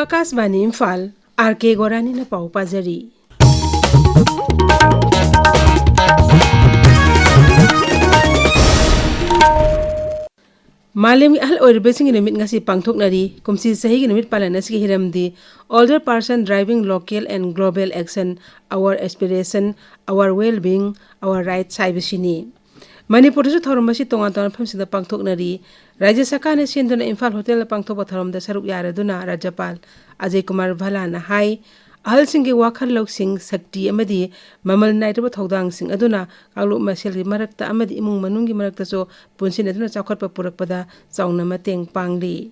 Akashvani Imphal R.K गोरानी न पाउ पाजरी मालेम अहल ओइरबेसिंग निमित ngasi pangthoknari kumsi sahi gi nimit palana sigi hiramdi older person driving local and global action our aspiration our well being our rights saibisini Manipur su thoromasi tonga tonga phamsida pangthoknari Rajya Sarkar senduna Imphal Hotel pangthokpa tharomda saruk yaraduna Rajapal Ajay Kumar Bhala na hai ahal singgi wakhal loksing sakti amadi mamal naitaba thodang sing aduna kalu maselgi marakta amadi imung manunggi marakta so punsin aduna chawkhatpa purakpada chawna mateng pangli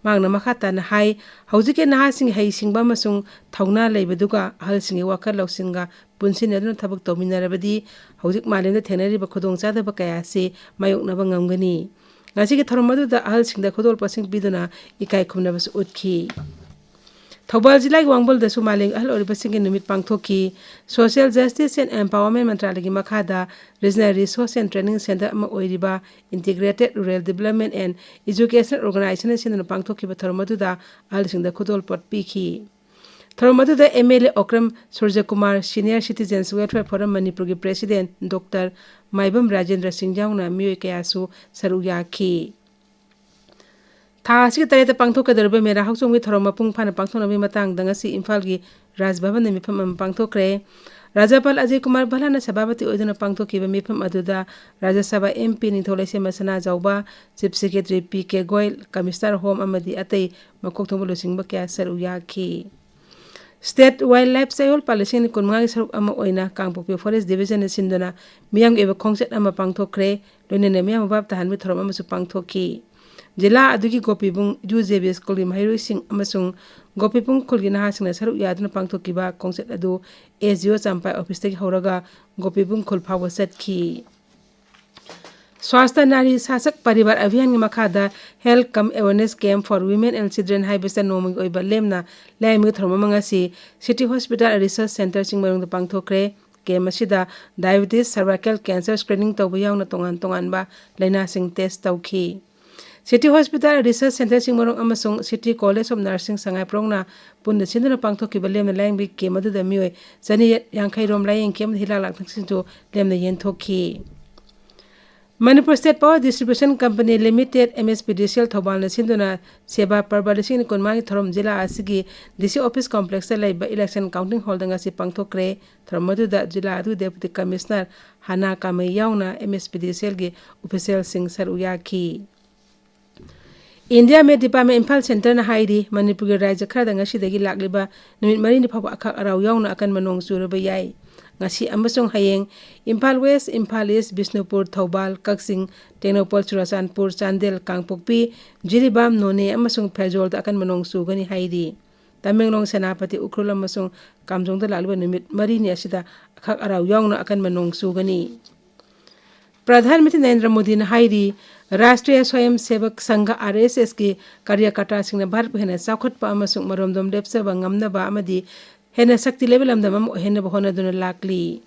mangna makhata na hai haujike na sing hai singba masung thawna leibaduga ahal singgi wakhal loksinga punsin aduna thabak tominarabadi haujik malemda thenariba khudong chadaba kaya se mayoknaba ngamgani ngasi ki tharomadu da ahal singda khudol pasing biduna ikai khumnabas utkhi Thobal Jilai Wangbol da Sumaling Ahal Oribasing Numit Pangthoki Social Justice and Empowerment Mantralagi Makhada Regional Resource and Training Center Ama Oiriba Integrated Rural Development and Education Organization in Pangthoki Batharmadu Ahal Singda Khudol Pot Piki Tharmadu da MLA Okram Surja Kumar Senior Citizens Welfare Forum Manipur President Dr. Maibam Rajendra Singh Jauna Myoy Kayasu Saruyaki Thasi tareta pangthokadorba mera hausongwi thoroma pungphana pangthoknabi matang dangasi Imphal gi Rajbhavan ni mifam pangthokre Rajapal Ajay Kumar Bhala na sababati oiduna pangthokiba mifam aduda Rajya Sabha MP Ningtholese Masana Jauba Chief Secretary P.K. Goyal Commissioner Home amadi atay makokthongba losingba kya saruyaki State Wildlife Sayol Policy ni kunmagi saruk ama oina Kangpokpi Forest Division sinduna miyam eba khongset ama pangthokre loinena miyam bab tahanmi thoroma masu pangthoki Jila adugi Gopibung UJB School Mahiro Singh amasung Gopibung Khulgi nahasingna saruk yaduna pangthokiba kongset adu SGO Champai office tagi horaga Gopibung Khul phawa satki Swasthya Nari Sasak Paribar Abhiyan makhada Health Come Awareness Camp for Women and Children Haibesa noming oiba lemna laimi throma mangasi City Hospital Research Center singmarung pangthokre Camp asida diabetes cervical cancer screening tawba yawna tongan ba laina sing test tawki City Hospital Research Center Singmarong amasung City College of Nursing Sangai Prongna punna sinduna pangthokiba lemna layingbi kem aduda mioi chani yankhai rom laying kem hilak lak thangsintu lemna yenthokhi Manipur State Power Distribution Company Limited MSPDCL Thobal na sinduna seba parbalishing kunmagi thorom jila asigi DC Office Complex laiba election counting hall danga si pangthokre thromaduda jila adu Deputy Commissioner Hana Kamai yauna MSPDCL gi official sing saruyaki India Med Department Imphal Center na haidi Manipur gi Rajya khada ngasi dagi lakliba numit mari ni phawa akhak araw yauna akan manong suraba yai ngasi amasung hayeng Imphal West Imphal East Bisnupur Thobal Kaksing Tenopol Churasanpur Chandel Kangpokpi Jiribam None amasung Phajol akan manong sugani haidi Tamenglong Senapati Ukrul amasung Kamjong da lakliba numit mari ni asida akhak araw yauna akan manong sugani Pradhan Mantri Narendra Modi na haidi Rashtriya Swayam Sevak Sangha RSS ki karyakata singna bharp hena chawkhatpa amasung maromdom lepsaba ngamnaba amadi hena sakti level amda mam hena bahona duna lakli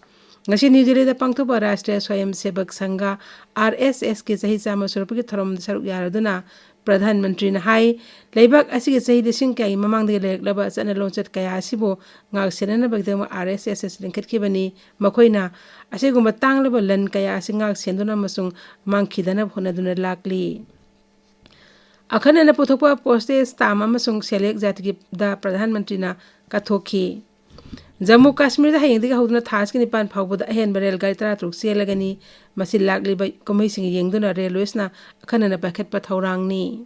ngasi New Delhi da pangthoba Rashtriya Swayam Sevak Sangha RSS ki sahi chama surpa ki thorom saruk yaraduna Pradhan Mantri na hai leibak asigi sahi desing kai mamang de leklaba chana lonchat kaya asibo ngak senana bagdama RSS linkhet ki bani makoina asigumba tanglaba lan kaya asingak senduna masung mangkhidana honaduna lakli akhana na puthokpa postage tama masung select jatigi da Pradhan Mantri na kathokhi Jammu Kashmir da hayeng diga hoduna thas ki nipan phawboda ahen barel gari tara truk selagani masi lakli ba komai sing yengduna railways na akhana na pakhet pa thorang ni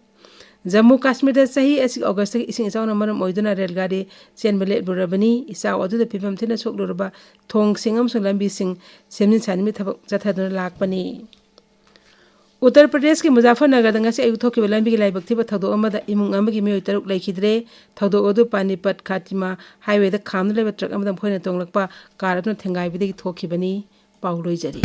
Jammu Kashmir da sahi asik August ki ising isaw na maram oiduna rail gari chen bele burabani isaw adu da pipam thina soklurba thong singam sung lambi sing semnin sanmi thabak jathaduna lakpani Uttar Pradesh ki Muzaffarnagar da ngasi ayuk thoki lambi ki laibak thiba thado amada imung amagi mioi taruk laikhidre thado odu Panipat Khatima highway da khamna leba truck amada phoina tonglakpa car atna thengai bidagi thoki bani pauloi jari